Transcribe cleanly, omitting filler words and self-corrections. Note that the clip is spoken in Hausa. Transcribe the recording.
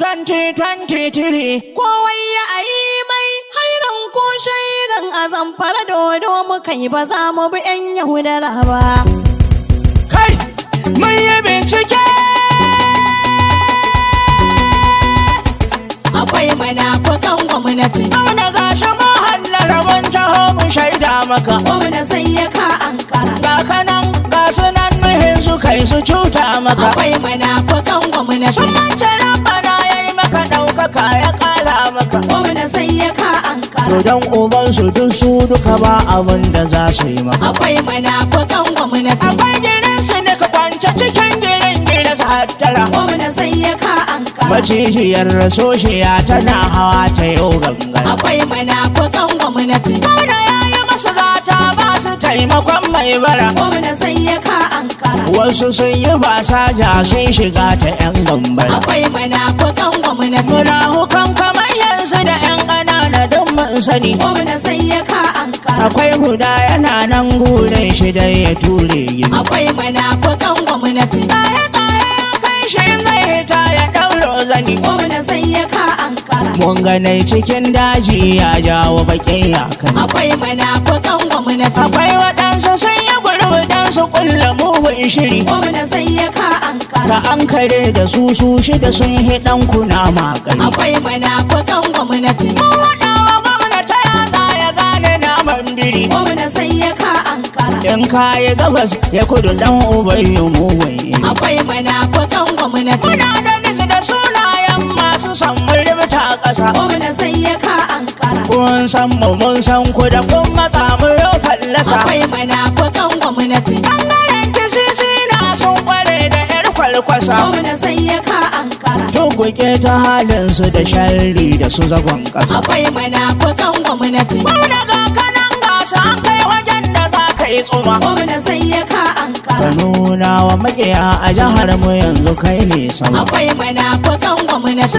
2023. Kowai ya ayi mai hairan ko shairan a Zamfara dodo muka yi ba za mu bi 'yan Yahudara ba. Kai, mun yi bincike. Akwai munafukan gwamnati. Gwamna gashi mun hallara mun taho mu shaida maka. Gwamna sai ya ka Ankara. Ga kanan ga sunan nuhin su kai su cuta maka. Akwai munafukan gwamnati. Sun mace rabbana ya yi maka ɗaukaka ya ƙara maka. Gwamna sai ya ka Ankara. Don ubansu duk su duka ba abin da za su yi maka. Akwai munafukan gwamnati. Akwai gidan su ne ka kwance cikin gidan su hattara. Gwamna sai ya ka Ankara. Macijiyar soshiya tana hawa ta yau gangara. Akwai munafukan gwamnati. Gwamna ya yi masu gata ba su taimakon mai bara. Gwamna sai ya ka Ankara. Wasu sun yi basaja sun shiga ta 'yan gambara. Akwai munafukan gwamnati. Munafukan kamar yanzu da 'yan ƙanana don mun sani. Gwamna sai ya ka Ankara. Akwai guda yana nan gurin shi da ya ture gini. Akwai munafukan gwamnati. Tsaye-tsaye ya kai shi zai hita ya ɗauro zani. Gwamna sai ya ka Ankara. Mun ganai cikin daji ya jawo baƙin yakan. Akwai munafukan gwamnati. Akwai waɗansu sun yi gurbudan su kulla mugun shiri. Gwamna sai ya ka Ankara. Ka an kare da su shida sun hiɗan kuna makani. Akwai munafukan gwamnati. Waɗawa gwamnati ya za ya gane naman biri. Gwamna sai ya ka Ankara. In ka yi gabas ya kudu dan ubayyu mugun iri. Akwai munafukan gwamnati. Muna da nisu da sunayen masu son rubuta ƙasa. Gwamna sai ya ka Ankara. Kun san mu mun san ku da kun matsa mu yau fallasa. Akwai munafukan gwamnati. Ɓangaren kisisi na sun kware da 'yar kwalkwasa. Gwamna sai ya ka Ankara. Tukuke ta halinsu da sharri da su zagon ƙasa. Akwai munafukan gwamnati. Gwamna ga kanan gasa an kai wajen da za ka yi tsuma. Gwamna sai ya ka Ankara. Ka nuna wa maƙiya a jihar mu yanzu kai ne sama. Akwai munafukan gwamnati.